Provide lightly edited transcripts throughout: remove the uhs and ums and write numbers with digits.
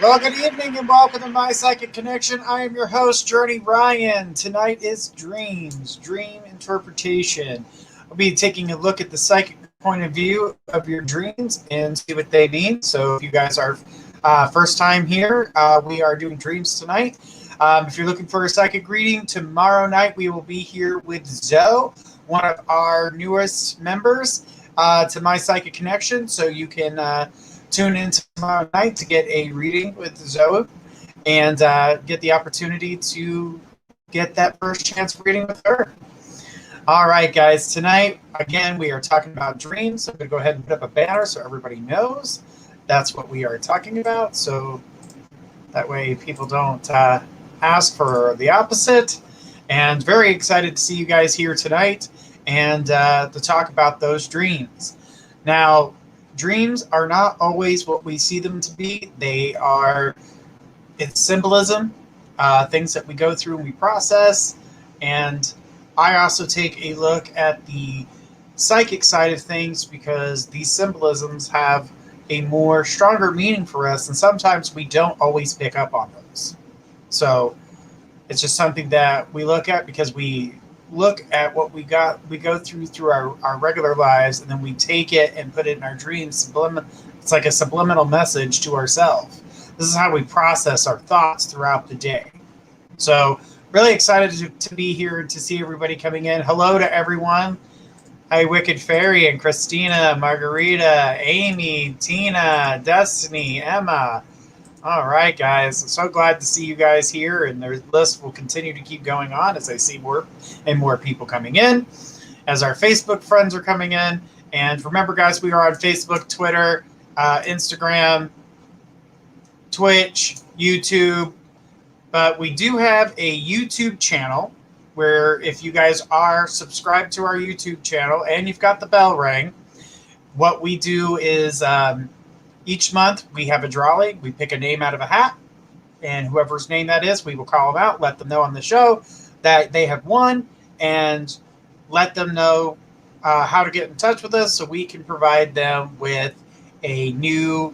Well, good evening and welcome to My Psychic Connection. I am your host, Journey Ryan. Tonight is dreams, dream interpretation. I'll be taking a look at the psychic point of view of your dreams and see what they mean. So if you guys are first time here, we are doing dreams tonight. If you're looking for a psychic reading, tomorrow night we will be here with Zoe, one of our newest members to My Psychic Connection. So you can tune in tomorrow night to get a reading with Zoe and get the opportunity to get that first chance reading with her. All right, guys. Tonight, again, we are talking about dreams. I'm going to go ahead and put up a banner so everybody knows that's what we are talking about. So that way people don't ask for the opposite. And very excited to see you guys here tonight and to talk about those dreams. Now, dreams are not always what we see them to be. It's symbolism, things that we go through and we process. And I also take a look at the psychic side of things because these symbolisms have a more stronger meaning for us. And sometimes we don't always pick up on those. So it's just something that we look at because we look at what we go through our regular lives, and then we take it and put it in our dreams. It's like a subliminal message to ourselves. This is how we process our thoughts throughout the day. So really excited to be here to see everybody coming in. Hello to everyone. Hi, Wicked Fairy and Christina, Margarita, Amy, Tina, Destiny, Emma. All right, guys. I'm so glad to see you guys here, and the list will continue to keep going on as I see more and more people coming in, as our Facebook friends are coming in. And remember, guys, we are on Facebook, Twitter, Instagram, Twitch, YouTube. But we do have a YouTube channel where if you guys are subscribed to our YouTube channel and you've got the bell ring, what we do is each month we have a drawing. We pick a name out of a hat, and whoever's name that is, we will call them out, let them know on the show that they have won, and let them know how to get in touch with us so we can provide them with a new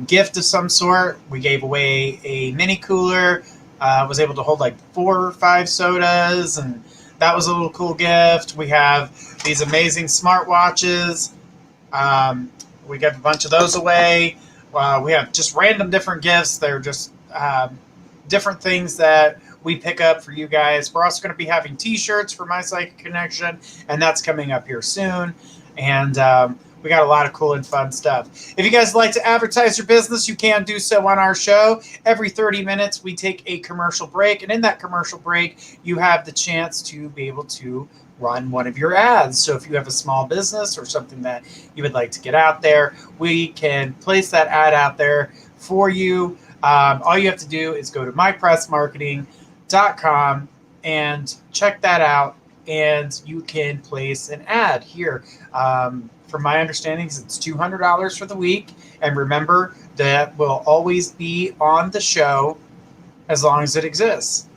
gift of some sort. We gave away a mini cooler. Was able to hold like 4 or 5 sodas, and that was a little cool gift. We have these amazing smartwatches. We got a bunch of those away. We have just random different gifts. They're just different things that we pick up for you guys. We're also going to be having T-shirts for My Psychic Connection, and that's coming up here soon. And we got a lot of cool and fun stuff. If you guys like to advertise your business, you can do so on our show. Every 30 minutes, we take a commercial break. And in that commercial break, you have the chance to be able to run one of your ads. So if you have a small business or something that you would like to get out there, we can place that ad out there for you. All you have to do is go to mypressmarketing.com and check that out, and you can place an ad here. From my understandings, it's $200 for the week. And remember, that will always be on the show as long as it exists.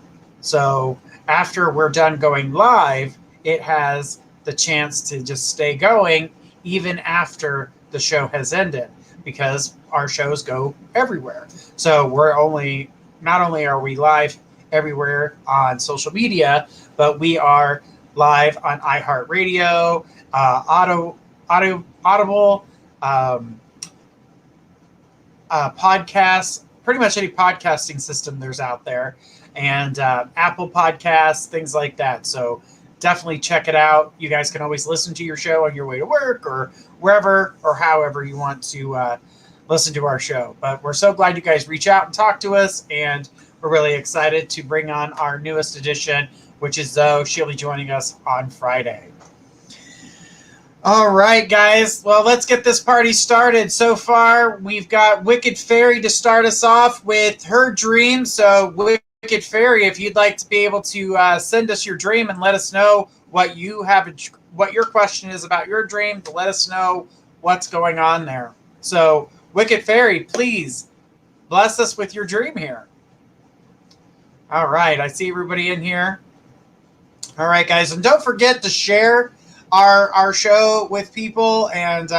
So after we're done going live, it has the chance to just stay going even after the show has ended, because our shows go everywhere. So not only are we live everywhere on social media, but we are live on iHeartRadio, Audible, podcasts, pretty much any podcasting system there's out there, and Apple Podcasts, things like that. So definitely check it out. You guys can always listen to your show on your way to work or wherever or however you want to listen to our show. But we're so glad you guys reach out and talk to us, and we're really excited to bring on our newest edition, which is Zoe. She'll be joining us on Friday. All right, guys. Well, let's get this party started. So far, we've got Wicked Fairy to start us off with her dream. So, Wicked Fairy, if you'd like to be able to send us your dream and let us know what your question is about your dream, to let us know what's going on there. So, Wicked Fairy, please bless us with your dream here. All right, I see everybody in here. All right, guys, and don't forget to share our show with people and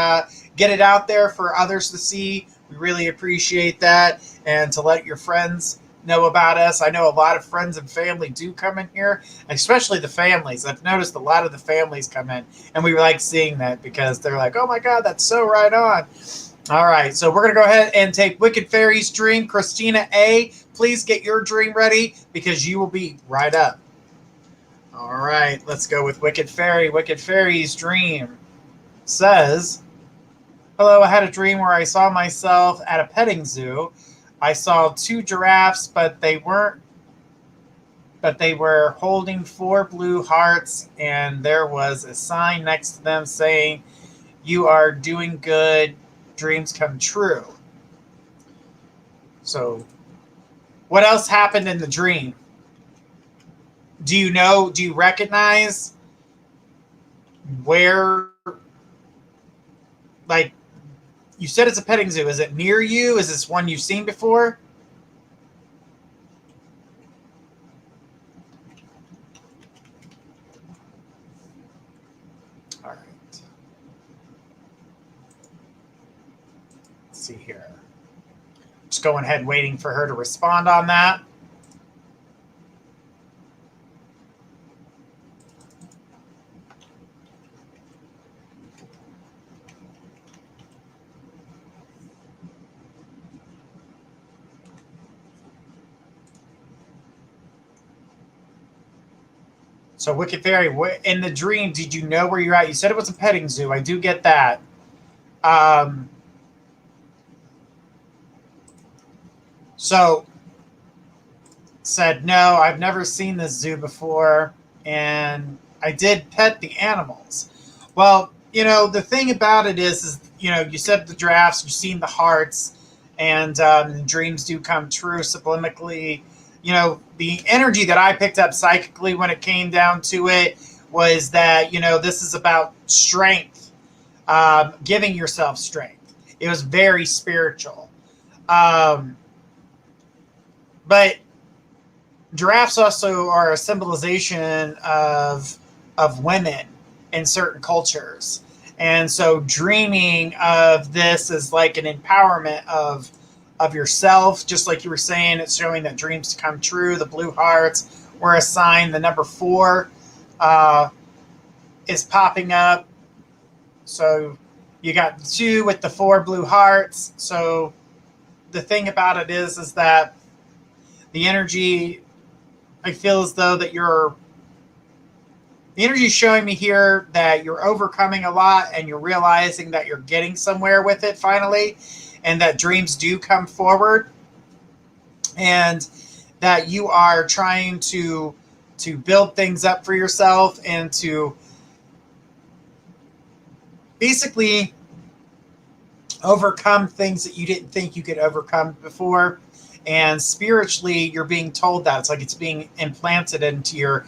get it out there for others to see. We really appreciate that. And to let your friends know about us. I know a lot of friends and family do come in here, especially the families. I've noticed a lot of the families come in, and we like seeing that because they're like, oh my God, that's so right on. All right, so we're going to go ahead and take Wicked Fairy's dream. Christina A., please get your dream ready because you will be right up. All right, let's go with Wicked Fairy. Wicked Fairy's dream says, hello, I had a dream where I saw myself at a petting zoo. I saw 2 giraffes, but they were holding 4 blue hearts, and there was a sign next to them saying, you are doing good, dreams come true. So what else happened in the dream? Do you recognize where, like, you said it's a petting zoo. Is it near you? Is this one you've seen before? All right. Let's see here. Just going ahead waiting for her to respond on that. So Wicked Fairy, in the dream, did you know where you're at? You said it was a petting zoo. I do get that. So said, no, I've never seen this zoo before, and I did pet the animals. Well, the thing about it is you said the giraffes, you've seen the hearts, and the dreams do come true subliminally. The energy that I picked up psychically when it came down to it was that, this is about strength, giving yourself strength. It was very spiritual. But giraffes also are a symbolization of women in certain cultures. And so dreaming of this is like an empowerment of yourself, just like you were saying. It's showing that dreams come true. The blue hearts were a sign. The number 4 is popping up. So you got 2 with the 4 blue hearts. So the thing about it is that the energy, I feel as though that the energy is showing me here that you're overcoming a lot and you're realizing that you're getting somewhere with it finally, and that dreams do come forward, and that you are trying to build things up for yourself and to basically overcome things that you didn't think you could overcome before. And spiritually, you're being told that. It's like it's being implanted into your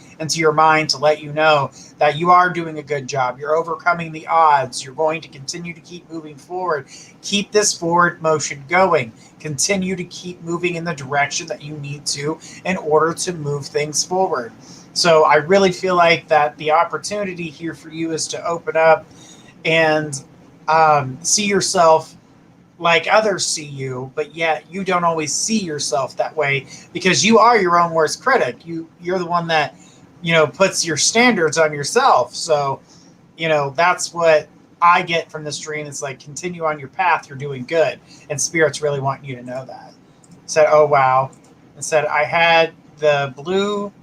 mind to let you know that you are doing a good job. You're overcoming the odds. You're going to continue to keep moving forward. Keep this forward motion going. Continue to keep moving in the direction that you need to in order to move things forward. So I really feel like that the opportunity here for you is to open up and see yourself like others see you, but yet you don't always see yourself that way because you are your own worst critic. You're the one that, puts your standards on yourself. So, that's what I get from this dream. It's like, continue on your path. You're doing good. And Spirit's really wanting you to know that. Said, oh, wow. And said, I had the blue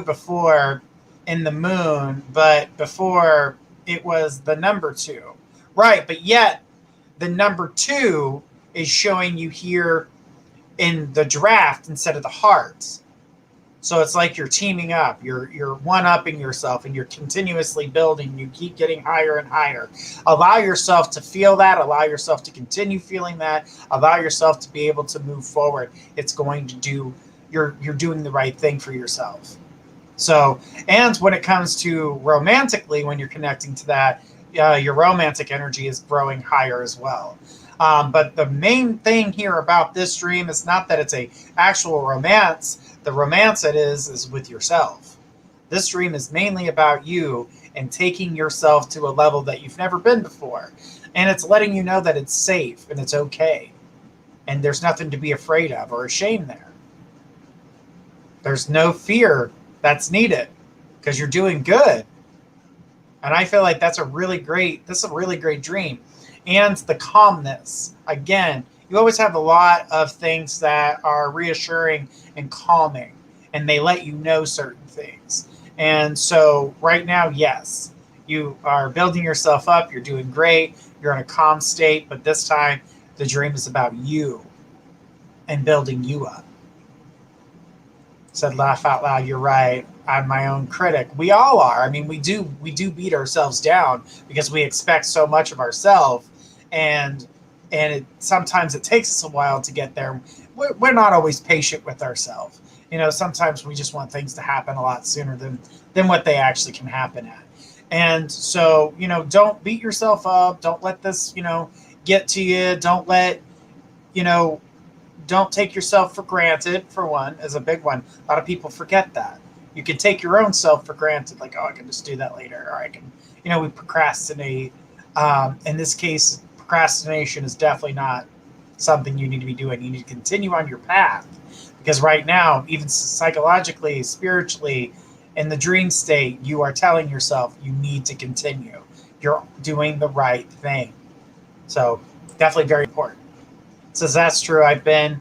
before in the moon, but before it was the number 2. Right. But yet, the number 2 is showing you here in the draft instead of the hearts. So it's like you're teaming up. You're one-upping yourself, and you're continuously building. You keep getting higher and higher. Allow yourself to feel that. Allow yourself to continue feeling that. Allow yourself to be able to move forward. It's going to do. You're doing the right thing for yourself. So, and when it comes to romantically, when you're connecting to that, your romantic energy is growing higher as well. But the main thing here about this dream is not that it's a actual romance. The romance it is with yourself. This dream is mainly about you and taking yourself to a level that you've never been before. And it's letting you know that it's safe and it's okay. And there's nothing to be afraid of or ashamed there. There's no fear that's needed because you're doing good. And I feel like this is a really great dream. And the calmness. Again, you always have a lot of things that are reassuring and calming, and they let you know certain things. And so right now, yes, you are building yourself up. You're doing great. You're in a calm state, but this time the dream is about you and building you up. Said laugh out loud. You're right. I'm my own critic. We all are. I mean, we do beat ourselves down because we expect so much of ourselves, and sometimes it takes us a while to get there. We're not always patient with ourselves. Sometimes we just want things to happen a lot sooner than what they actually can happen at. And so, don't beat yourself up. Don't let this, get to you. Don't take yourself for granted, for one, is a big one. A lot of people forget that. You can take your own self for granted, like, oh, I can just do that later, or I can, we procrastinate. In this case, procrastination is definitely not something you need to be doing. You need to continue on your path, because right now, even psychologically, spiritually, in the dream state, you are telling yourself you need to continue. You're doing the right thing. So definitely very important. It says that's true. I've been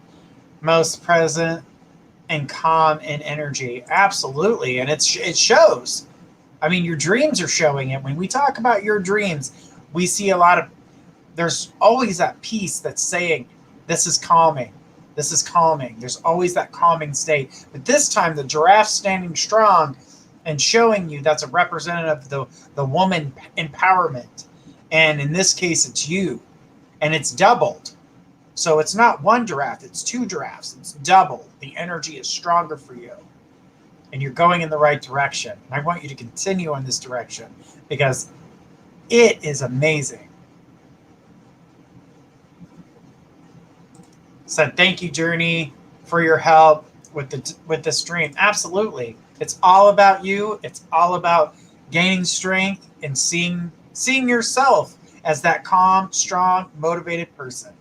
most present and calm in energy. Absolutely. And it shows. I mean, your dreams are showing it. When we talk about your dreams, we see there's always that piece that's saying, this is calming. This is calming. There's always that calming state. But this time, the giraffe standing strong and showing you that's a representative of the woman empowerment. And in this case, it's you. And it's doubled. So it's not one giraffe, it's two giraffes. It's double. The energy is stronger for you. And you're going in the right direction. And I want you to continue in this direction because it is amazing. So thank you, Journey, for your help with this dream. Absolutely. It's all about you. It's all about gaining strength and seeing yourself as that calm, strong, motivated person.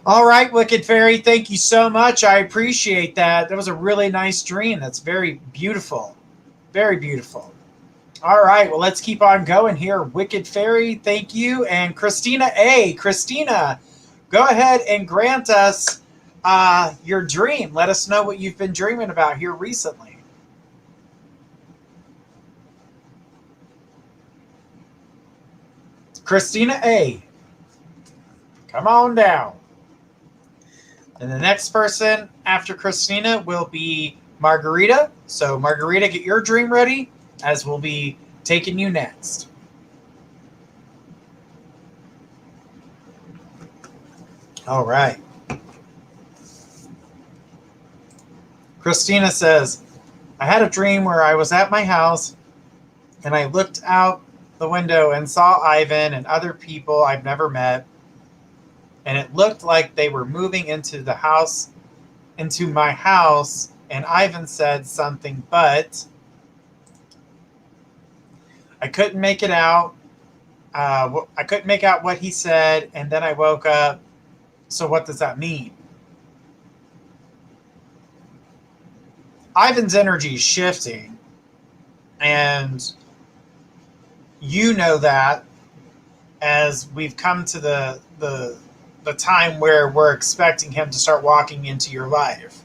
All right, Wicked Fairy, thank you so much. I appreciate that. That was a really nice dream. That's very beautiful. Very beautiful. All right, well, let's keep on going here. Wicked Fairy, thank you. And Christina A. Christina, go ahead and grant us your dream. Let us know what you've been dreaming about here recently. Christina A. Come on down. And the next person after Christina will be Margarita. So Margarita, get your dream ready as we'll be taking you next. All right. Christina says, I had a dream where I was at my house and I looked out the window and saw Ivan and other people I've never met. And it looked like they were moving into my house, and Ivan said something, but I couldn't make it out. I couldn't make out what he said, and then I woke up. So what does that mean? Ivan's energy is shifting, and you know that as we've come to the time where we're expecting him to start walking into your life.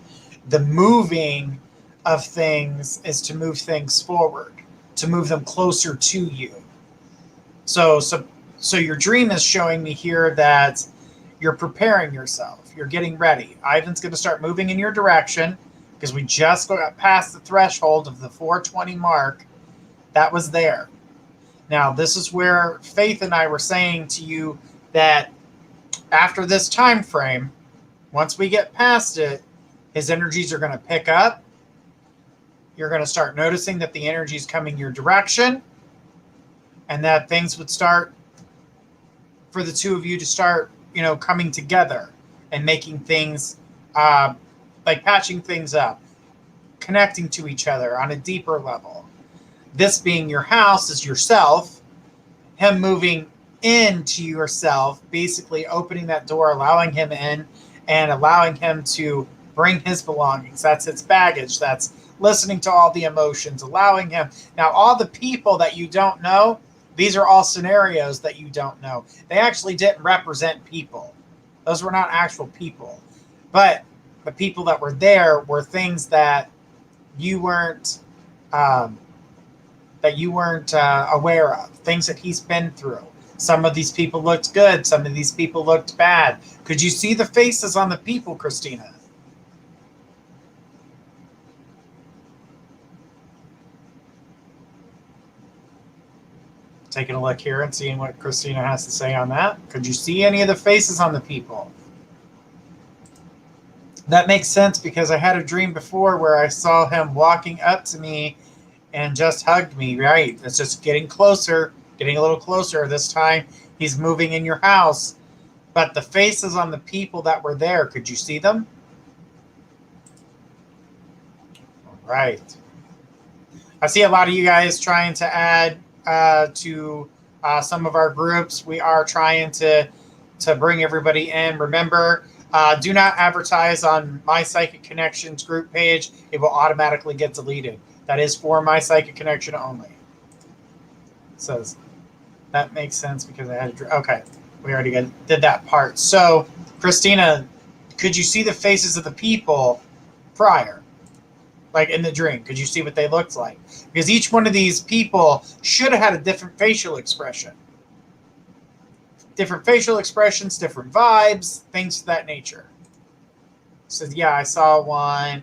The moving of things is to move things forward, to move them closer to you. So your dream is showing me here that you're preparing yourself. You're getting ready. Ivan's going to start moving in your direction because we just got past the threshold of the 420 mark. That was there. Now, this is where Faith and I were saying to you that after this time frame, once we get past it, his energies are going to pick up. You're going to start noticing that the energy is coming your direction, and that things would start for the two of you to start, coming together and making things like patching things up, connecting to each other on a deeper level. This being your house is yourself. Him moving into yourself, basically opening that door, allowing him in, and allowing him to bring his belongings. That's his baggage. That's listening to all the emotions, allowing him. Now, all the people that you don't know, these are all scenarios that you don't know. They actually didn't represent people. Those were not actual people. But the people that were there were things that you weren't aware of, things that he's been through. Some of these people looked good. Some of these people looked bad. Could you see the faces on the people, Christina? Taking a look here and seeing what Christina has to say on that. Could you see any of the faces on the people? That makes sense because I had a dream before where I saw him walking up to me and just hugged me, right? It's just getting closer, getting a little closer. This time he's moving in your house. But the faces on the people that were there, could you see them? All right. I see a lot of you guys trying to add to some of our groups. We are trying to bring everybody in. Remember, do not advertise on My Psychic Connections group page. It will automatically get deleted. That is for My Psychic Connection only. It says, that makes sense because I had to. Okay, we already did that part. So, Christina, could you see the faces of the people prior? Like in the dream, could you see what they looked like? Because each one of these people should have had a different facial expression. Different facial expressions, different vibes, things of that nature. So yeah, I saw one.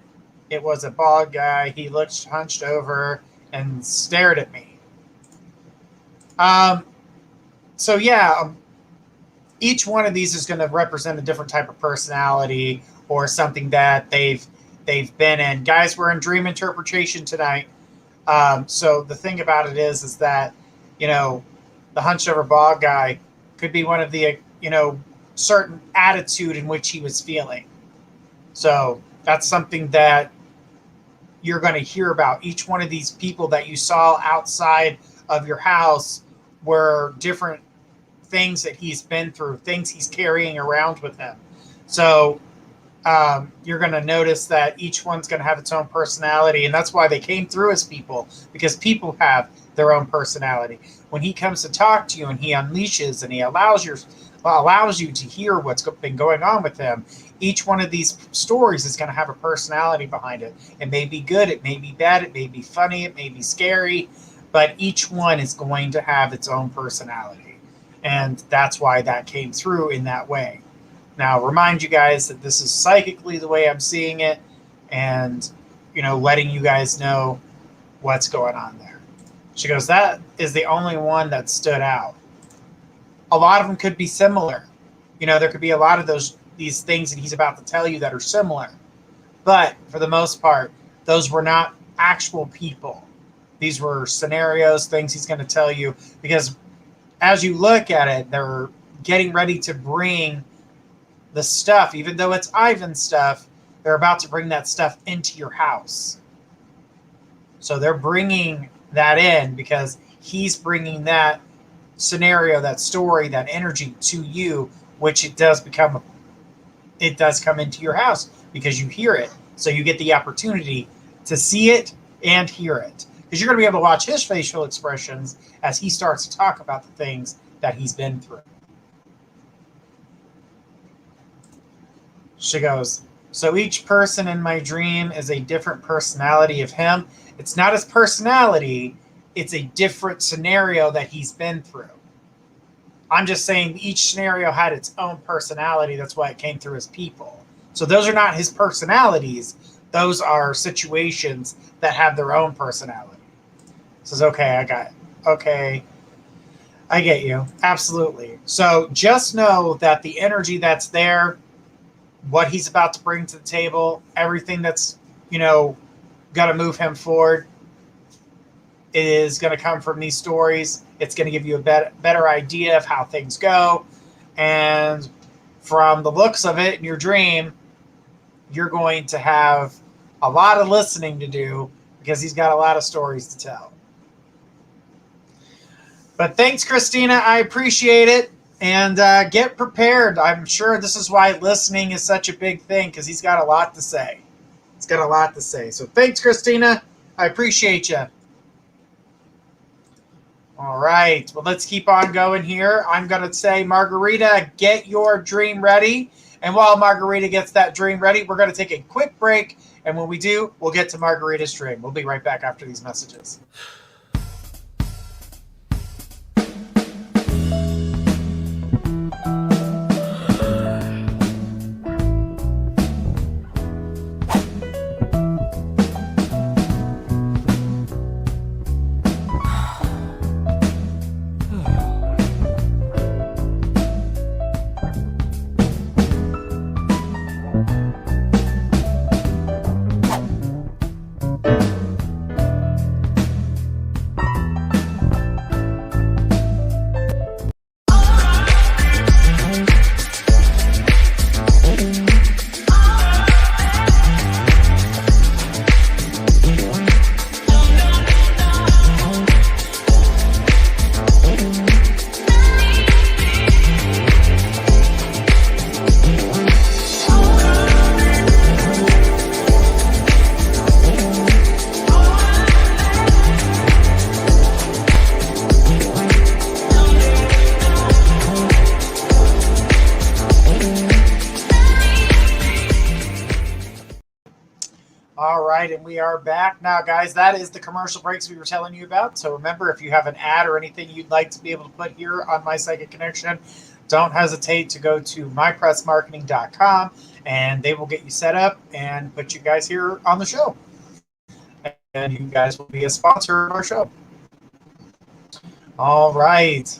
It was a bald guy. He looked hunched over and stared at me. So yeah, each one of these is going to represent a different type of personality or something that they've been in. Guys, we're in dream interpretation tonight. So the thing about it is that, the hunched over bald guy could be one of the, certain attitude in which he was feeling. So that's something that you're going to hear about. Each one of these people that you saw outside of your house were different things that he's been through, things he's carrying around with him. So you're going to notice that each one's going to have its own personality, and that's why they came through as people, because people have their own personality. When he comes to talk to you and he unleashes and he allows you to hear what's been going on with him, each one of these stories is going to have a personality behind it. It may be good, it may be bad, it may be funny, it may be scary, but each one is going to have its own personality, and that's why that came through in that way. Now, remind you guys that this is psychically the way I'm seeing it, and, letting you guys know what's going on there. She goes, that is the only one that stood out. A lot of them could be similar. There could be a lot of these things that he's about to tell you that are similar. But for the most part, those were not actual people. These were scenarios, things he's going to tell you, because as you look at it, they're getting ready to bring the stuff, even though it's Ivan's stuff, they're about to bring that stuff into your house. So they're bringing that in because he's bringing that scenario, that story, that energy to you, which it does come into your house because you hear it. So you get the opportunity to see it and hear it, because you're going to be able to watch his facial expressions as he starts to talk about the things that he's been through. She goes, so each person in my dream is a different personality of him. It's not his personality. It's a different scenario that he's been through. I'm just saying each scenario had its own personality. That's why it came through as people. So those are not his personalities. Those are situations that have their own personality. Says, okay, I got it. Okay, I get you. Absolutely. So just know that the energy that's there, what he's about to bring to the table, everything that's, got to move him forward is going to come from these stories. It's going to give you a better idea of how things go. And from the looks of it in your dream, you're going to have a lot of listening to do because he's got a lot of stories to tell. But thanks, Christina. I appreciate it. And get prepared. I'm sure this is why listening is such a big thing, because he's got a lot to say. He's got a lot to say. So thanks, Christina. I appreciate you. All right. Well, let's keep on going here. I'm going to say, Margarita, get your dream ready. And while Margarita gets that dream ready, we're going to take a quick break. And when we do, we'll get to Margarita's dream. We'll be right back after these messages. All right, and we are back now, guys. That is the commercial breaks we were telling you about. So remember, if you have an ad or anything you'd like to be able to put here on My Psychic Connection, don't hesitate to go to mypressmarketing.com, and they will get you set up and put you guys here on the show. And you guys will be a sponsor of our show. All right.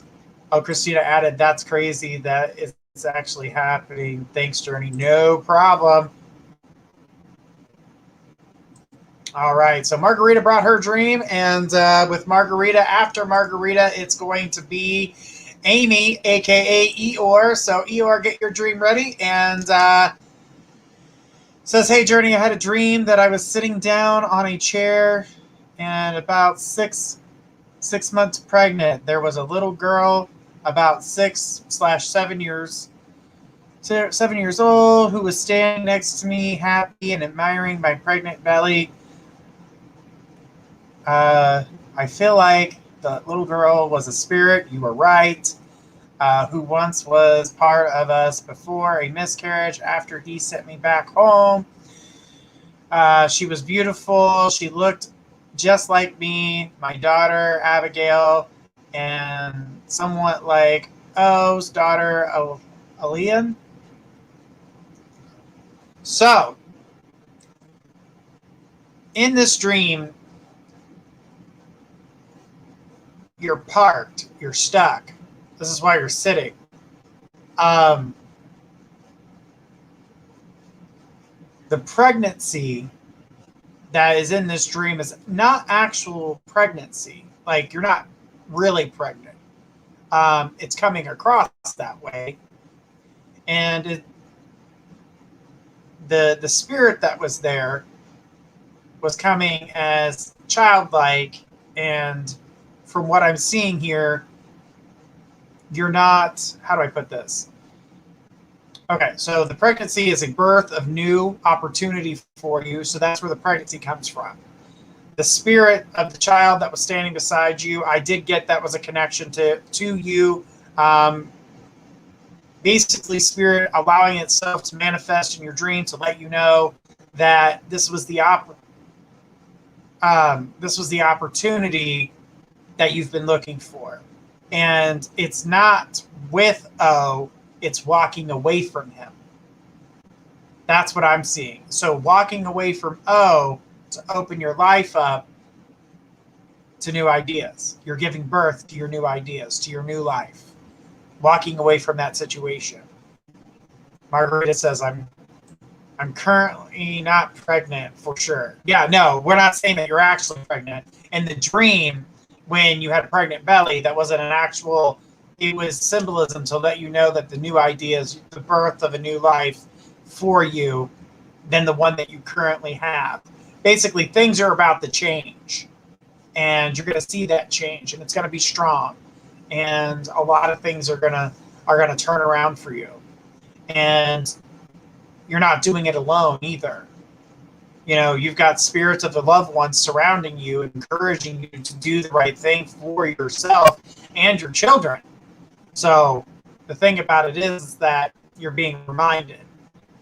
Oh, Christina added, that's crazy that it's actually happening. Thanks, Journey. No problem. All right, so Margarita brought her dream, and with Margarita, after Margarita, it's going to be Amy, a.k.a. Eeyore. So, Eeyore, get your dream ready. And says, hey, Journey, I had a dream that I was sitting down on a chair and about six months pregnant. There was a little girl about 6/7 years 7 years old who was standing next to me, happy and admiring my pregnant belly. I feel like the little girl was a spirit. You were right. Who once was part of us before a miscarriage after he sent me back home. She was beautiful. She looked just like me, my daughter, Abigail, and somewhat like O's daughter, Alian. So, in this dream, you're parked, you're stuck. This is why you're sitting. The pregnancy that is in this dream is not actual pregnancy. Like, you're not really pregnant. It's coming across that way. And the spirit that was there was coming as childlike, and from what I'm seeing here, you're not, how do I put this? Okay, so the pregnancy is a birth of new opportunity for you, so that's where the pregnancy comes from. The spirit of the child that was standing beside you, I did get that was a connection to you. Basically, spirit allowing itself to manifest in your dream to let you know that this was the opportunity that you've been looking for. And it's not with O, it's walking away from him. That's what I'm seeing. So walking away from O to open your life up to new ideas. You're giving birth to your new ideas, to your new life. Walking away from that situation. Margarita says, I'm currently not pregnant for sure. Yeah, no, we're not saying that you're actually pregnant. In the dream, when you had a pregnant belly, that wasn't an actual, it was symbolism to let you know that the new ideas, the birth of a new life for you than the one that you currently have. Basically, things are about to change, and you're going to see that change, and it's going to be strong. and a lot of things are gonna turn around for you. And you're not doing it alone either. You know, you've got spirits of the loved ones surrounding you, encouraging you to do the right thing for yourself and your children. So the thing about it is that you're being reminded.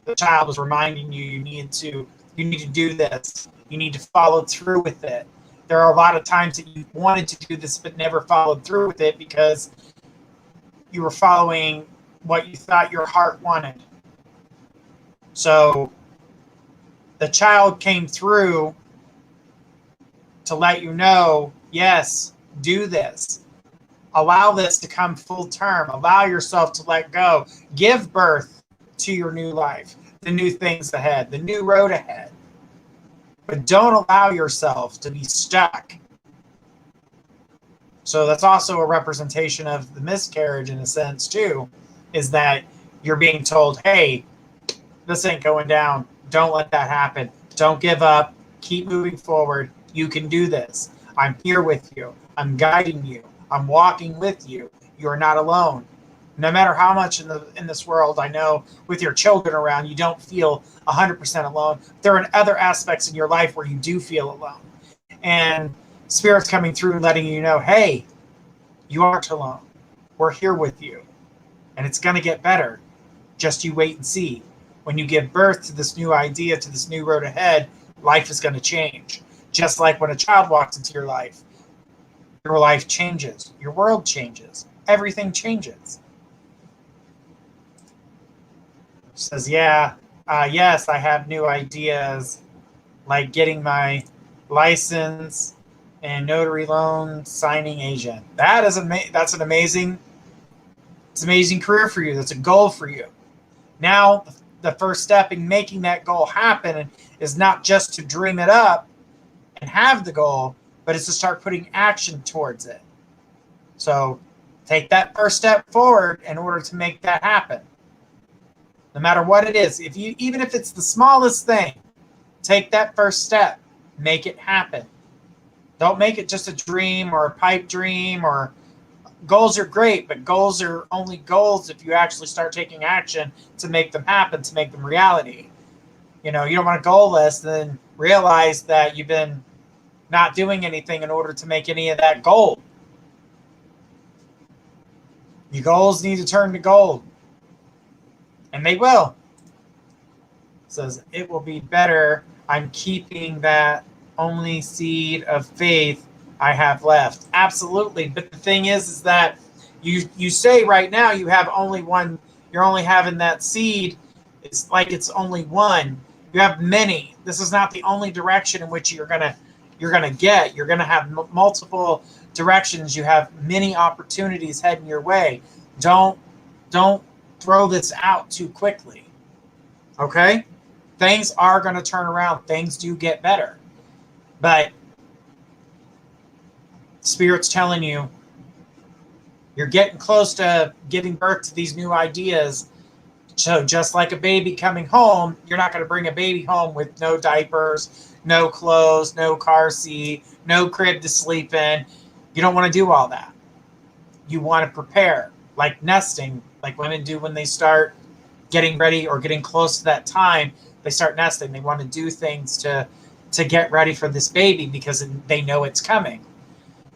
The child is reminding you you need to do this. You need to follow through with it. There are a lot of times that you wanted to do this but never followed through with it because you were following what you thought your heart wanted. So the child came through to let you know, yes, do this. Allow this to come full term. Allow yourself to let go. Give birth to your new life, the new things ahead, the new road ahead. But don't allow yourself to be stuck. So that's also a representation of the miscarriage in a sense too, is that you're being told, hey, this ain't going down. Don't let that happen. Don't give up. Keep moving forward. You can do this. I'm here with you. I'm guiding you. I'm walking with you. You are not alone. No matter how much in this world, I know with your children around, you don't feel 100% alone. There are other aspects in your life where you do feel alone. And Spirit's coming through and letting you know, hey, you aren't alone. We're here with you. And it's going to get better. Just you wait and see. When you give birth to this new idea, to this new road ahead, life is going to change. Just like when a child walks into your life changes. Your world changes. Everything changes. She says, yes, I have new ideas, like getting my license and notary loan signing agent. That's an amazing career for you. That's a goal for you. Now, the first step in making that goal happen is not just to dream it up and have the goal, but it's to start putting action towards it. So take that first step forward in order to make that happen. No matter what it is, even if it's the smallest thing, take that first step, make it happen. Don't make it just a dream or a pipe dream. Or goals are great, but goals are only goals if you actually start taking action to make them happen, to make them reality. You know, you don't want a goal list and then realize that you've been not doing anything in order to make any of that gold. Your goals need to turn to gold. And they will. It says, it will be better. I'm keeping that only seed of faith I have left. Absolutely. But the thing is that you say right now you have only one, you're only having that seed. It's like it's only one. You have many. This is not the only direction in which you're gonna get. You're gonna have multiple directions. You have many opportunities heading your way. Don't throw this out too quickly. Okay? Things are going to turn around. Things do get better. But Spirit's telling you you're getting close to giving birth to these new ideas. So just like a baby coming home, you're not going to bring a baby home with no diapers, no clothes, no car seat, no crib to sleep in. You don't want to do all that. You want to prepare, like nesting, like women do when they start getting ready or getting close to that time. They start nesting. They want to do things to get ready for this baby because they know it's coming.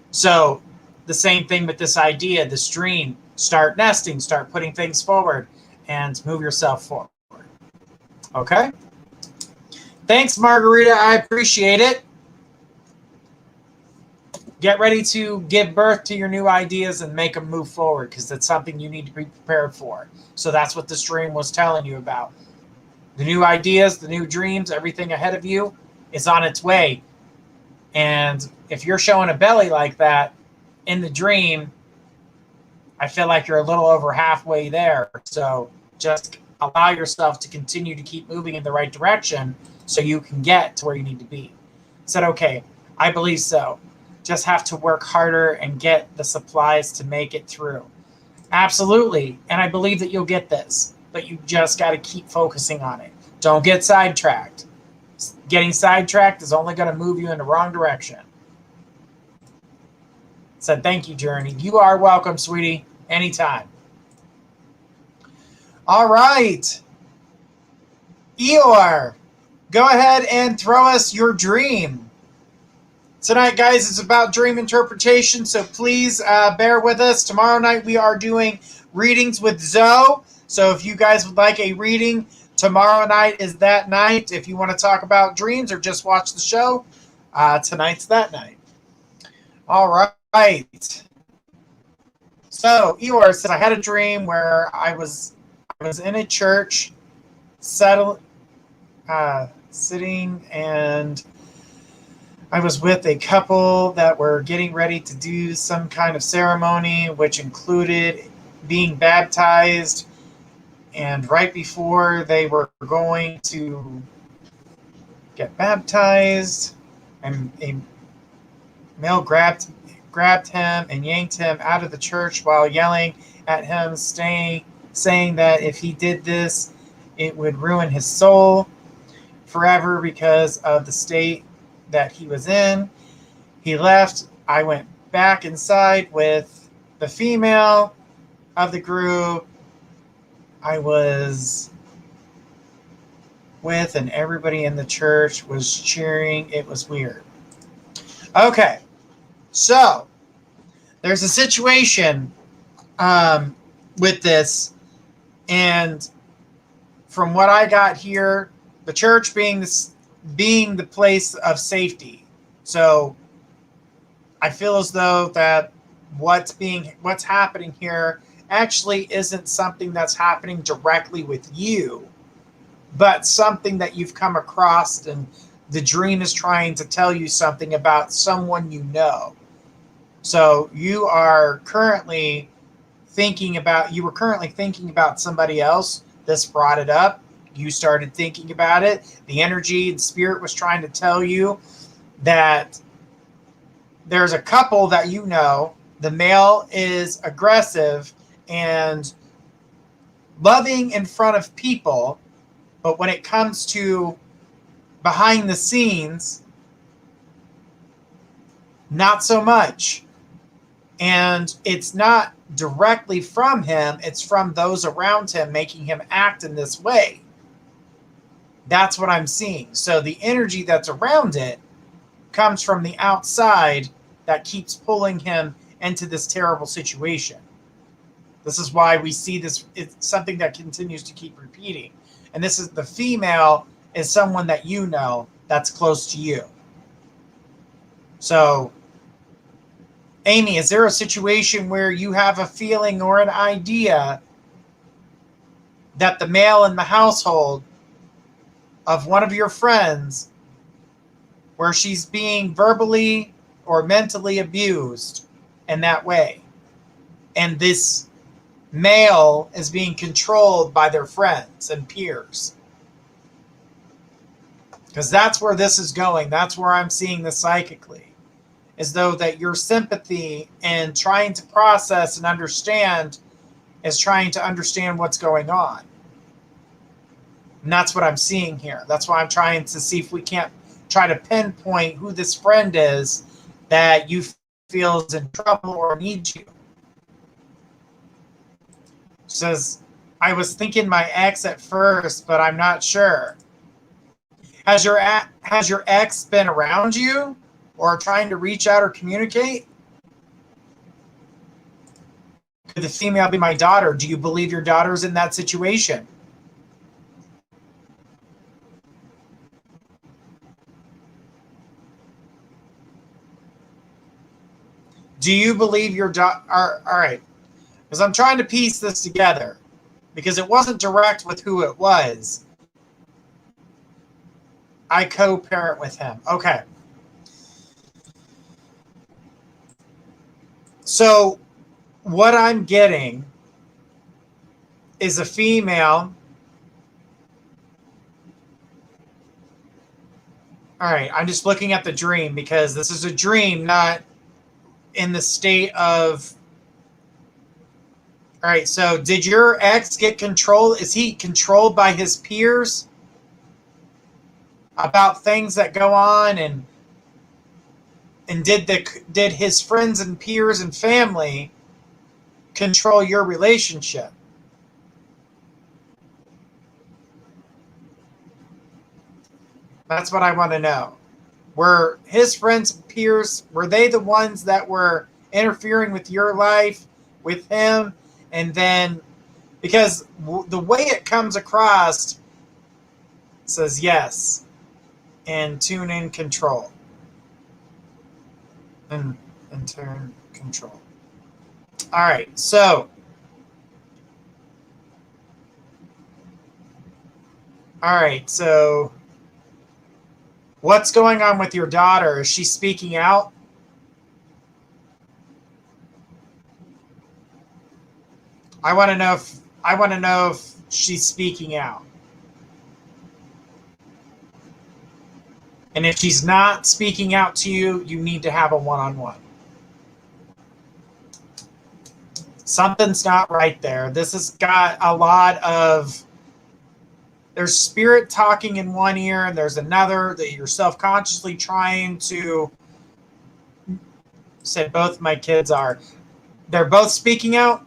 So the same thing with this idea, this dream. Start nesting, start putting things forward, and move yourself forward. Okay? Thanks, Margarita. I appreciate it. Get ready to give birth to your new ideas and make them move forward, because that's something you need to be prepared for. So that's what this dream was telling you about. The new ideas, the new dreams, everything ahead of you is on its way. And if you're showing a belly like that in the dream, I feel like you're a little over halfway there. So just allow yourself to continue to keep moving in the right direction so you can get to where you need to be. I said, okay, I believe so. Just have to work harder and get the supplies to make it through. Absolutely. And I believe that you'll get this, but you just got to keep focusing on it. Don't get sidetracked. Getting sidetracked is only going to move you in the wrong direction. Said, thank you, Journey. You are welcome, sweetie. Anytime. All right. Eeyore, go ahead and throw us your dream. Tonight, guys, it's about dream interpretation, so please bear with us. Tomorrow night, we are doing readings with Zoe. So if you guys would like a reading, tomorrow night is that night. If you want to talk about dreams or just watch the show, tonight's that night. All right. So Eeyore says, I had a dream where I was in a church, sitting, and I was with a couple that were getting ready to do some kind of ceremony, which included being baptized. And right before they were going to get baptized, and a male grabbed him and yanked him out of the church while yelling at him, saying that if he did this, it would ruin his soul forever because of the state that he was in. He left. I went back inside with the female of the group I was with, and everybody in the church was cheering. It was weird. Okay, so there's a situation with this, and from what I got here, the church being the place of safety. So I feel as though that what's happening here actually isn't something that's happening directly with you, but something that you've come across, and the dream is trying to tell you something about someone you know. So you were currently thinking about somebody else. This brought it up. You started thinking about it. The energy and spirit was trying to tell you that there's a couple that you know. The male is aggressive and loving in front of people, but when it comes to behind the scenes, not so much. And it's not directly from him, it's from those around him making him act in this way. That's what I'm seeing. So the energy that's around it comes from the outside that keeps pulling him into this terrible situation. This is why we see this. It's something that continues to keep repeating. And this is the female is someone that you know that's close to you. So, Amy, is there a situation where you have a feeling or an idea that the male in the household of one of your friends, where she's being verbally or mentally abused in that way, and this male is being controlled by their friends and peers? Because that's where this is going. That's where I'm seeing this psychically, as though that your sympathy and trying to process and understand is trying to understand what's going on. And that's what I'm seeing here. That's why I'm trying to see if we can't try to pinpoint who this friend is that you feel is in trouble or needs you. Says, I was thinking my ex at first, but I'm not sure. Has your ex been around you or trying to reach out or communicate? Could the female be my daughter? Do you believe your daughter's in that situation? Do you believe your daughter? All right. Because I'm trying to piece this together, because it wasn't direct with who it was. I co-parent with him. Okay. So what I'm getting is a female. All right. I'm just looking at the dream, because this is a dream, not in the state of... All right, so did your ex get control? Is he controlled by his peers about things that go on? And And did his friends and peers and family control your relationship? That's what I want to know. Were his friends and peers, were they the ones that were interfering with your life, with him? And then, because the way it comes across says yes, and tune in control. And turn control. All right, so what's going on with your daughter? Is she speaking out? I want to know if she's speaking out. And if she's not speaking out to you, you need to have a one-on-one. Something's not right there. This has got a lot of, there's spirit talking in one ear, and there's another that you're self-consciously trying to, said both my kids are. They're both speaking out?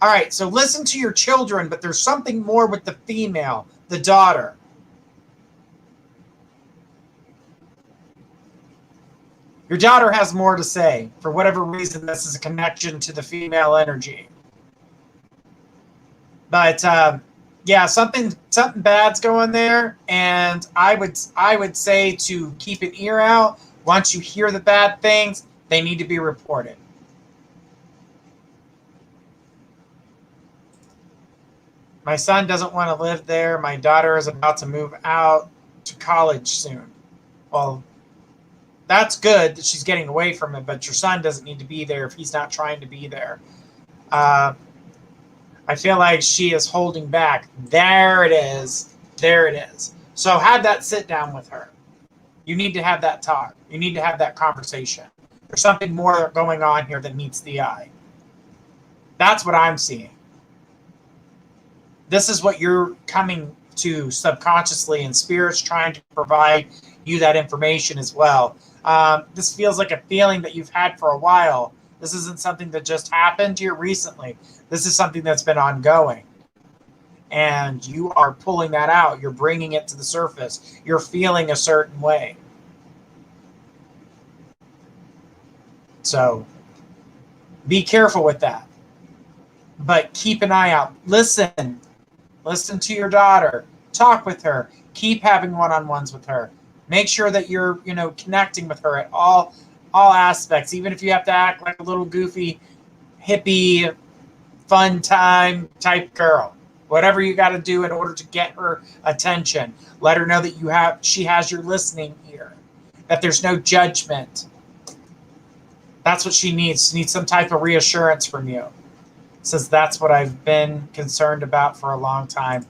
All right, so listen to your children, but there's something more with the female, the daughter. Your daughter has more to say. For whatever reason, this is a connection to the female energy. But yeah, something bad's going there, and I would say to keep an ear out. Once you hear the bad things, they need to be reported. My son doesn't want to live there. My daughter is about to move out to college soon. Well, that's good that she's getting away from it, but your son doesn't need to be there if he's not trying to be there. I feel like she is holding back. There it is. There it is. So have that sit down with her. You need to have that talk. You need to have that conversation. There's something more going on here that meets the eye. That's what I'm seeing. This is what you're coming to subconsciously, and Spirit's trying to provide you that information as well. This feels like a feeling that you've had for a while. This isn't something that just happened here recently. This is something that's been ongoing. And you are pulling that out. You're bringing it to the surface. You're feeling a certain way. So be careful with that. But keep an eye out. Listen. Listen to your daughter. Talk with her. Keep having one-on-ones with her. Make sure that you're, connecting with her at all aspects, even if you have to act like a little goofy, hippie, fun time type girl. Whatever you got to do in order to get her attention. Let her know that she has your listening ear, that there's no judgment. That's what she needs. She needs some type of reassurance from you. Says that's what I've been concerned about for a long time.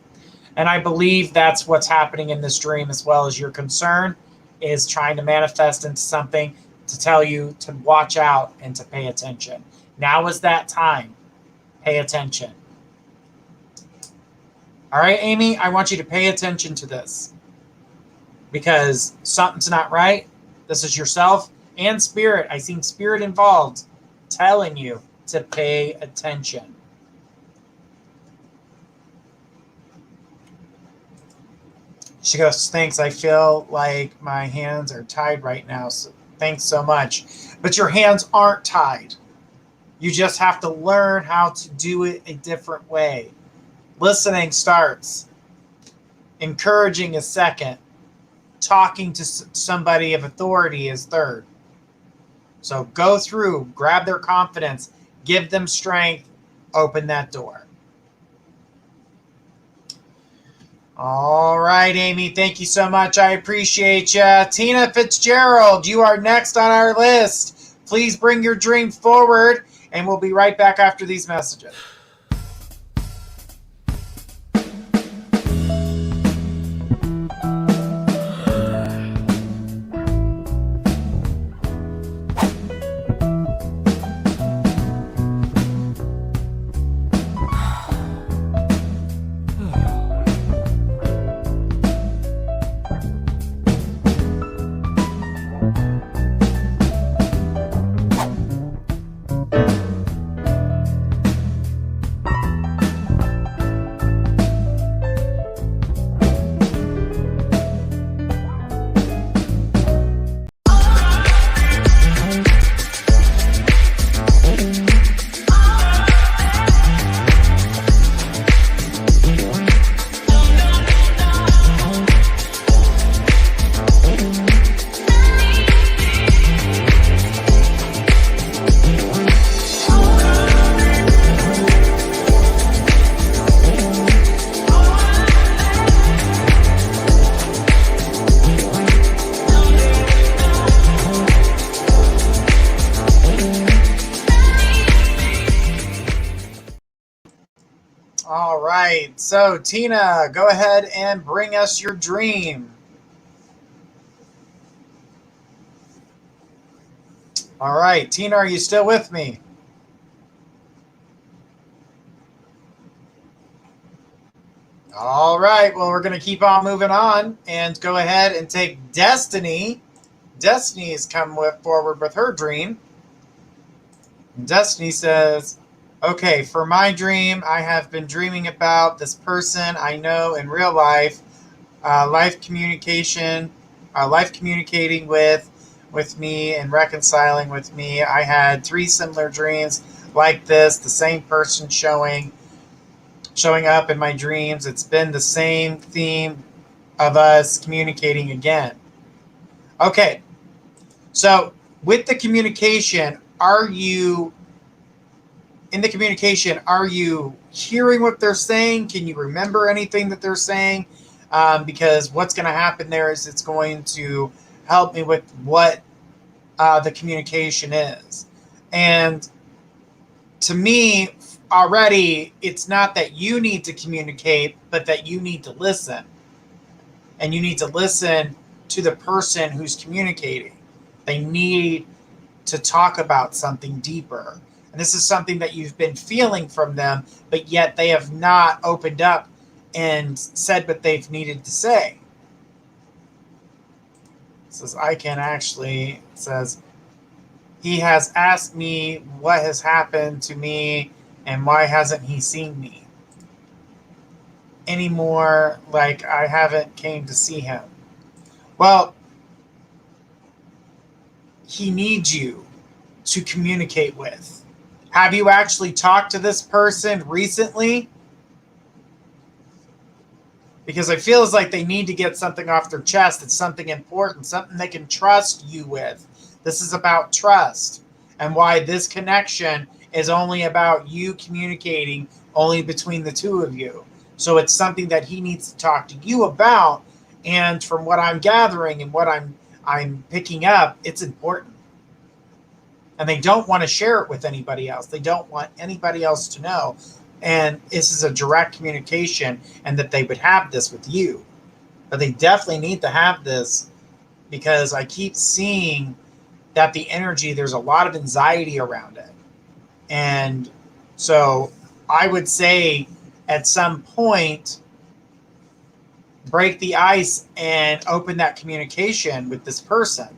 And I believe that's what's happening in this dream, as well as your concern is trying to manifest into something to tell you to watch out and to pay attention. Now is that time. Pay attention. All right, Amy, I want you to pay attention to this because something's not right. This is yourself and Spirit. I seen Spirit involved telling you to pay attention. She goes, thanks. I feel like my hands are tied right now. So thanks so much. But your hands aren't tied. You just have to learn how to do it a different way. Listening starts. Encouraging is second. Talking to somebody of authority is third. So go through, grab their confidence, give them strength, open that door. All right, Amy, thank you so much. I appreciate you. Tina Fitzgerald, you are next on our list. Please bring your dream forward, and we'll be right back after these messages. So Tina, go ahead and bring us your dream. All right, Tina, are you still with me? All right, well, we're going to keep on moving on and go ahead and take Destiny. Destiny has come forward with her dream. And Destiny says, okay, for my dream, I have been dreaming about this person I know in real life, life communicating with me and reconciling with me. I had 3 similar dreams like this, the same person showing up in my dreams. It's been the same theme of us communicating again. Okay, so with the communication, are you hearing what they're saying? Can you remember anything that they're saying? Because what's going to happen there is it's going to help me with what the communication is. And to me, already, it's not that you need to communicate, but that you need to listen. And you need to listen to the person who's communicating. They need to talk about something deeper. And this is something that you've been feeling from them, but yet they have not opened up and said what they've needed to say. It says, it says, he has asked me what has happened to me and why hasn't he seen me anymore, like I haven't came to see him. Well, he needs you to communicate with. Have you actually talked to this person recently? Because I feel as like they need to get something off their chest. It's something important, something they can trust you with. This is about trust and why this connection is only about you communicating only between the two of you. So it's something that he needs to talk to you about. And from what I'm gathering and what I'm picking up, it's important. And they don't want to share it with anybody else. They don't want anybody else to know. And this is a direct communication, and that they would have this with you. But they definitely need to have this, because I keep seeing that the energy, there's a lot of anxiety around it. And so I would say at some point, break the ice and open that communication with this person.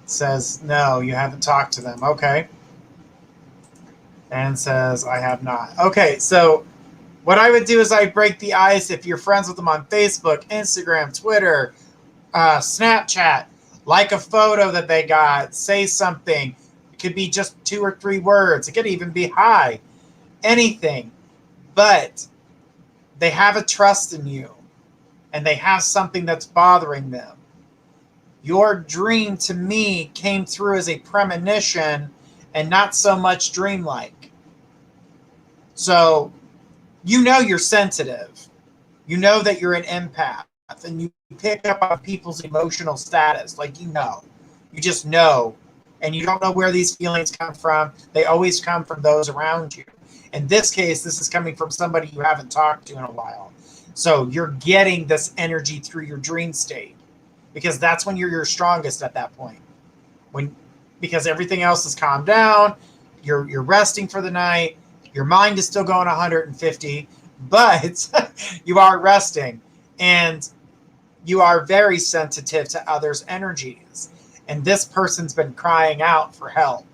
It says, no, you haven't talked to them. Okay. And says, I have not. Okay, so what I would do is I'd break the ice if you're friends with them on Facebook, Instagram, Twitter, Snapchat. Like a photo that they got, say something. It could be just 2 or 3 words. It could even be hi, anything. But they have a trust in you, and they have something that's bothering them. Your dream to me came through as a premonition and not so much dreamlike. So you know you're sensitive. You know that you're an empath, and you pick up on people's emotional status. Like, you just know, and you don't know where these feelings come from. They always come from those around you. In this case, this is coming from somebody you haven't talked to in a while. So you're getting this energy through your dream state, because that's when you're your strongest at that point. Because everything else is calmed down, you're resting for the night, your mind is still going 150, but you are resting, and you are very sensitive to others' energies. And this person's been crying out for help.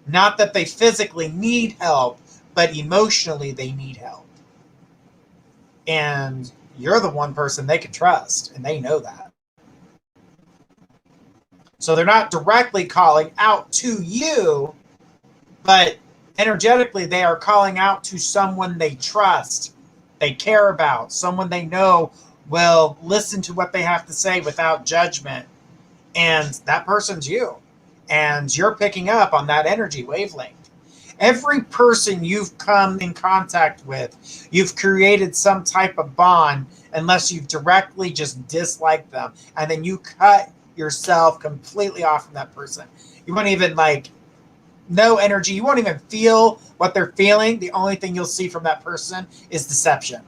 Not that they physically need help, but emotionally they need help. And you're the one person they can trust, and they know that. So they're not directly calling out to you, but energetically they are calling out to someone they trust, they care about, someone they know will listen to what they have to say without judgment. And that person's you. And you're picking up on that energy wavelength. Every person you've come in contact with, you've created some type of bond, unless you've directly just disliked them. And then you cut yourself completely off from that person. You won't even no energy. You won't even feel what they're feeling. The only thing you'll see from that person is deception.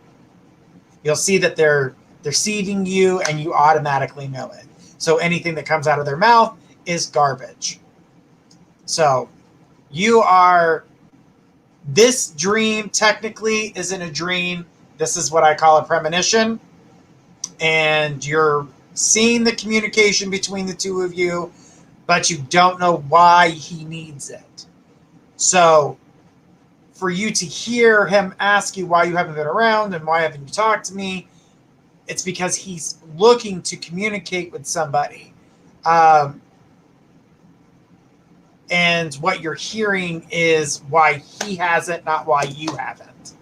You'll see that they're deceiving you, and you automatically know it. So anything that comes out of their mouth is garbage. So this dream technically isn't a dream. This is what I call a premonition. And you're seeing the communication between the two of you, but you don't know why he needs it. So for you to hear him ask you why you haven't been around and why haven't you talked to me, it's because he's looking to communicate with somebody. And what you're hearing is why he hasn't, not why you haven't.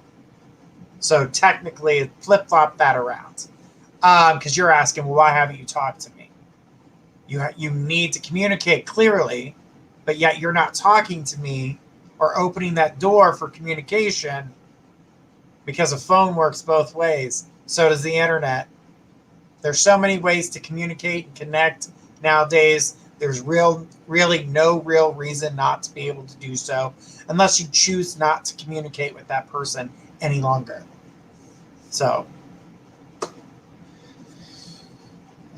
So technically, flip-flop that around. Because you're asking, well, why haven't you talked to me? You need to communicate clearly, but yet you're not talking to me or opening that door for communication, because a phone works both ways. So does the internet. There's so many ways to communicate and connect nowadays. There's really no real reason not to be able to do so, unless you choose not to communicate with that person any longer. So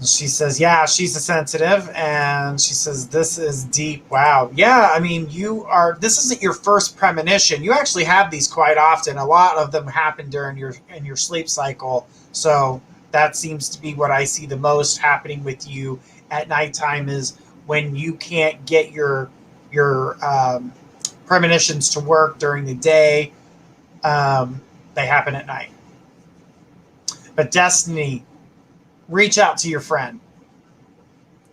she says, yeah, she's a sensitive. And she says, this is deep. Wow. Yeah, I mean, this isn't your first premonition. You actually have these quite often. A lot of them happen during your sleep cycle. So that seems to be what I see the most happening with you at nighttime, is when you can't get your premonitions to work during the day. They happen at night. But Destiny, reach out to your friend.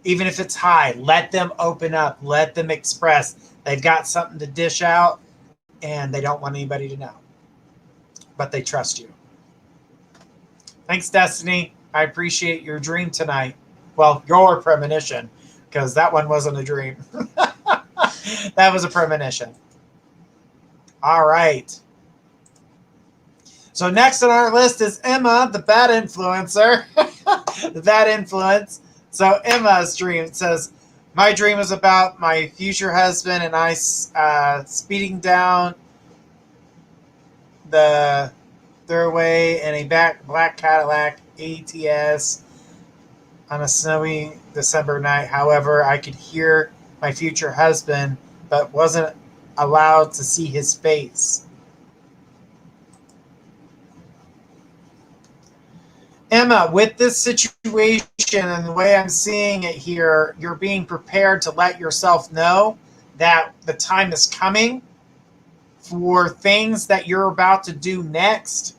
Even if it's high, let them open up. Let them express. They've got something to dish out, and they don't want anybody to know. But they trust you. Thanks, Destiny. I appreciate your dream tonight. Well, your premonition, because that one wasn't a dream. That was a premonition. All right. So next on our list is Emma, the bad influencer. The bad influence. So Emma's dream says, my dream is about my future husband and I speeding down the thoroughway in a black Cadillac ATS on a snowy December night. However, I could hear my future husband, but wasn't allowed to see his face. Emma, with this situation and the way I'm seeing it here, you're being prepared to let yourself know that the time is coming for things that you're about to do next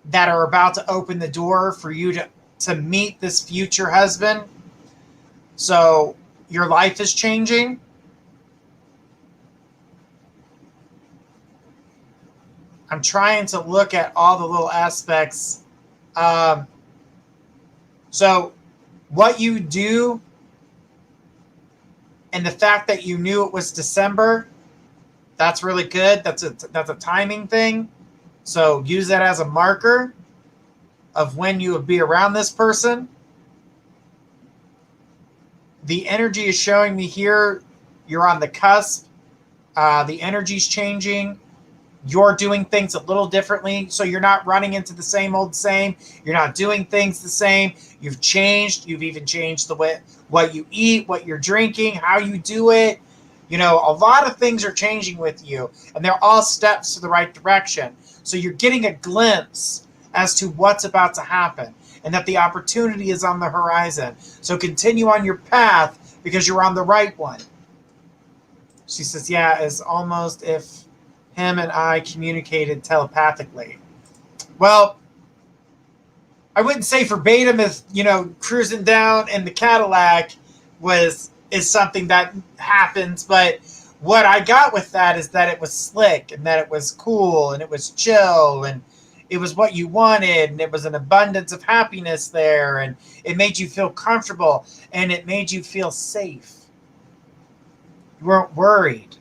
that are about to open the door for you to meet this future husband. So your life is changing. I'm trying to look at all the little aspects. So what you do and the fact that you knew it was December, that's really good. That's a timing thing. So use that as a marker of when you would be around this person. The energy is showing me here, you're on the cusp. The energy's changing. You're doing things a little differently, so you're not running into the same old same. You're not doing things the same. You've changed. You've even changed the way what you eat, what you're drinking, how you do it. You know, a lot of things are changing with you, and they're all steps to the right direction. So you're getting a glimpse as to what's about to happen, and that the opportunity is on the horizon. So continue on your path because you're on the right one. She says, yeah, it's almost if him and I communicated telepathically. Well, I wouldn't say verbatim if, cruising down in the Cadillac is something that happens, but what I got with that is that it was slick and that it was cool and it was chill and it was what you wanted and it was an abundance of happiness there and it made you feel comfortable and it made you feel safe. You weren't worried.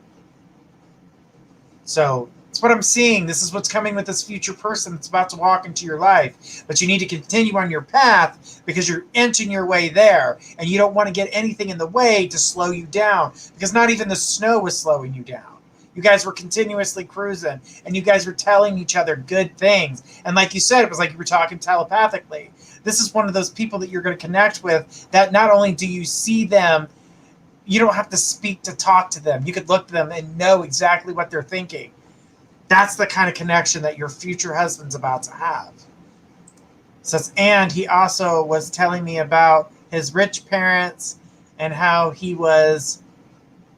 So It's what I'm seeing. This is what's coming with this future person that's about to walk into your life. But you need to continue on your path because you're inching your way there. And you don't want to get anything in the way to slow you down, because not even the snow was slowing you down. You guys were continuously cruising, and you guys were telling each other good things. And like you said, it was like you were talking telepathically. This is one of those people that you're going to connect with, that not only do you see them, you don't have to speak to talk to them. You could look at them and know exactly what they're thinking. That's the kind of connection that your future husband's about to have. So, and he also was telling me about his rich parents and how he was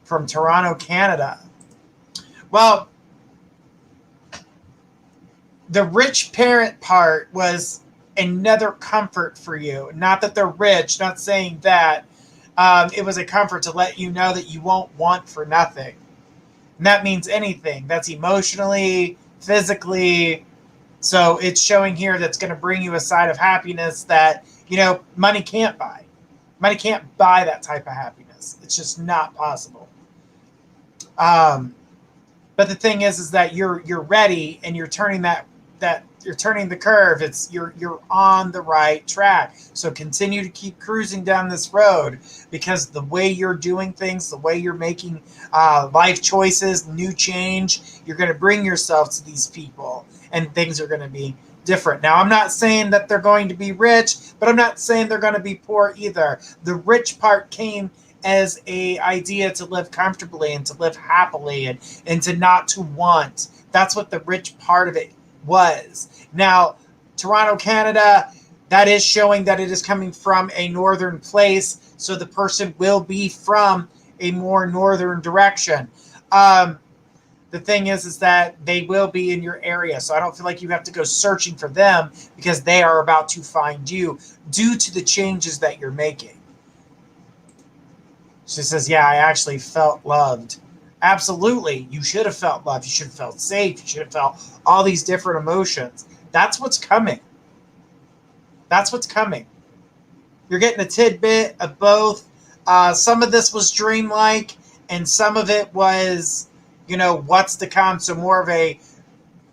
from Toronto, Canada. Well, the rich parent part was another comfort for you. Not that they're rich, not saying that. It was a comfort to let you know that you won't want for nothing. And that means anything. That's emotionally, physically. So it's showing here that's going to bring you a side of happiness that, money can't buy. Money can't buy that type of happiness. It's just not possible. But the thing is that you're ready, and you're turning you're turning the curve. You're on the right track. So continue to keep cruising down this road, because the way you're doing things, the way you're making life choices, new change, you're going to bring yourself to these people, and things are going to be different. Now, I'm not saying that they're going to be rich, but I'm not saying they're going to be poor either. The rich part came as a idea to live comfortably and to live happily and to not to want. That's what the rich part of it was. Now, Toronto, Canada, that is showing that it is coming from a northern place, so the person will be from a more northern direction. The thing is that they will be in your area, so I don't feel like you have to go searching for them, because they are about to find you due to the changes that you're making. She says, yeah, I actually felt loved. Absolutely. You should have felt loved. You should have felt safe. You should have felt all these different emotions. That's what's coming. That's what's coming. You're getting a tidbit of both. Some of this was dreamlike, and some of it was, what's to come. So more of a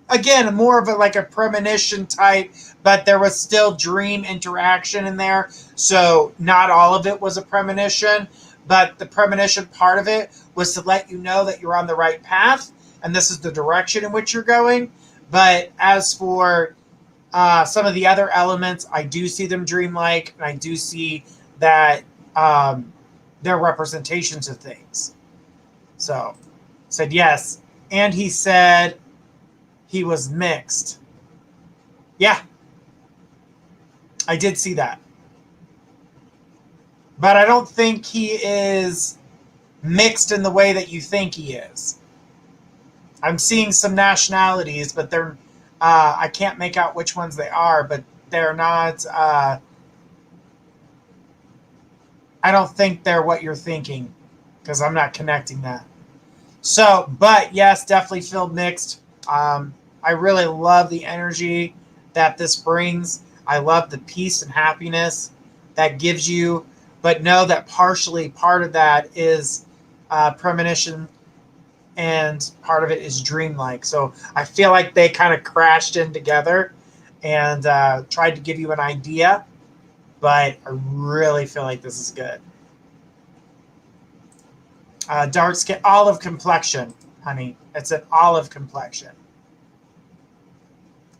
like a premonition type, but there was still dream interaction in there. So not all of it was a premonition. But the premonition part of it was to let you know that you're on the right path, and this is the direction in which you're going. But as for some of the other elements, I do see them dreamlike, and I do see that they're representations of things. So, said yes. And he said he was mixed. Yeah, I did see that. But I don't think he is mixed in the way that you think he is. I'm seeing some nationalities, but they're I can't make out which ones they are, but they're not I don't think they're what you're thinking, because I'm not connecting that. So, but yes, definitely feel mixed. I really love the energy that this brings. I love the peace and happiness that gives you. But know that partially part of that is premonition, and part of it is dreamlike. So I feel like they kind of crashed in together and tried to give you an idea. But I really feel like this is good. Dark skin, olive complexion, honey. It's an olive complexion.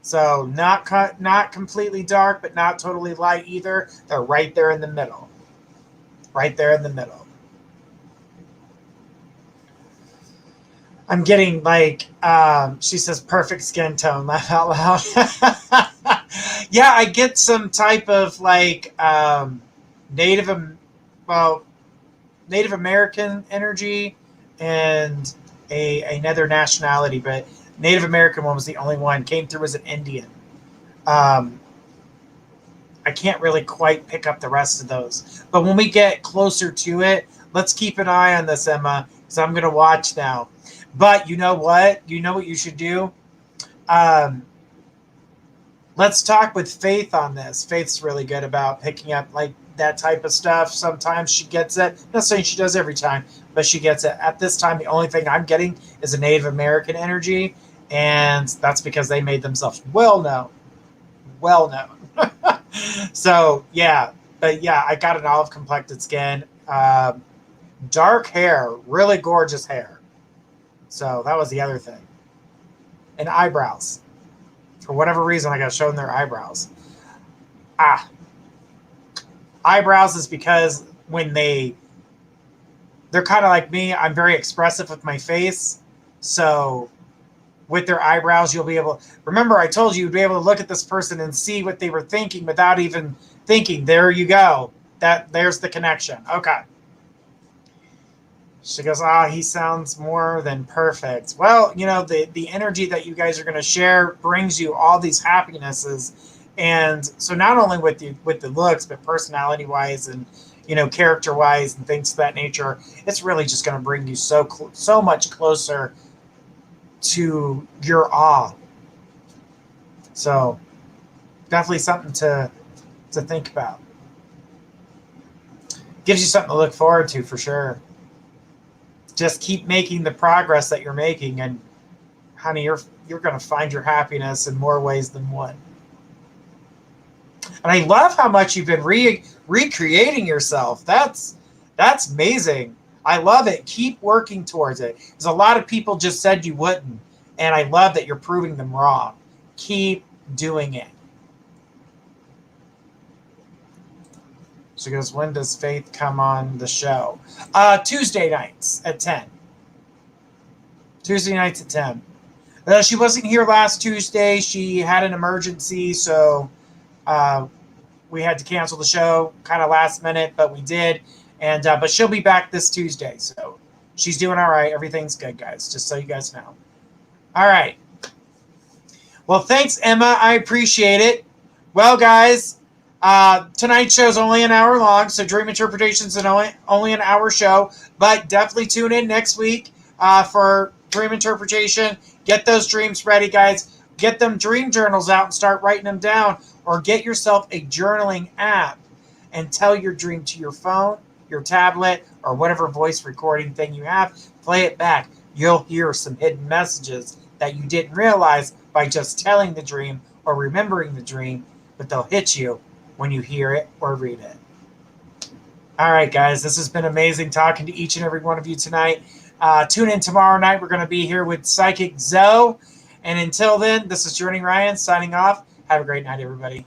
So not completely dark, but not totally light either. They're right there in the middle. Right there in the middle. I'm getting she says, perfect skin tone. Laugh out loud. Yeah, I get some type of Native American energy and another nationality, but Native American one was the only one. Came through as an Indian. I can't really quite pick up the rest of those. But when we get closer to it, let's keep an eye on this, Emma, because I'm going to watch now. But you know what? You know what you should do? Let's talk with Faith on this. Faith's really good about picking up that type of stuff. Sometimes she gets it. Not saying she does every time, but she gets it. At this time, the only thing I'm getting is a Native American energy. And that's because they made themselves well known. Well known. So, yeah. But yeah, I got an olive complected skin. Dark hair. Really gorgeous hair. So that was the other thing. And eyebrows. For whatever reason, I got shown their eyebrows. Eyebrows is because when they're kind of like me, I'm very expressive with my face. So with their eyebrows, you'll be able, remember I told you you'd be able to look at this person and see what they were thinking without even thinking. There you go. There's the connection. Okay. She goes, he sounds more than perfect. Well, you know, the energy that you guys are going to share brings you all these happinesses. And so not only with the looks, but personality wise and, you know, character wise and things of that nature, it's really just going to bring you so much closer to your awe. So definitely something to think about. Gives you something to look forward to for sure. Just keep making the progress that you're making, and honey, you're going to find your happiness in more ways than one. And I love how much you've been recreating yourself. That's amazing. I love it. Keep working towards it. Because a lot of people just said you wouldn't, and I love that you're proving them wrong. Keep doing it. She goes, when does Faith come on the show? Tuesday nights at 10. Tuesday nights at 10. She wasn't here last Tuesday. She had an emergency, so we had to cancel the show kind of last minute, but we did. And but she'll be back this Tuesday, so she's doing all right. Everything's good, guys, just so you guys know. All right. Well, thanks, Emma. I appreciate it. Well, guys, tonight's show is only an hour long, so Dream Interpretation is only an hour show, but definitely tune in next week for Dream Interpretation. Get those dreams ready, guys. Get them dream journals out and start writing them down, or get yourself a journaling app and tell your dream to your phone, your tablet, or whatever voice recording thing you have. Play it back. You'll hear some hidden messages that you didn't realize by just telling the dream or remembering the dream, but they'll hit you when you hear it or read it. All right, guys, this has been amazing talking to each and every one of you tonight. Tune in tomorrow night. We're going to be here with Psychic Zoe. And until then, this is Journey Ryan signing off. Have a great night, everybody.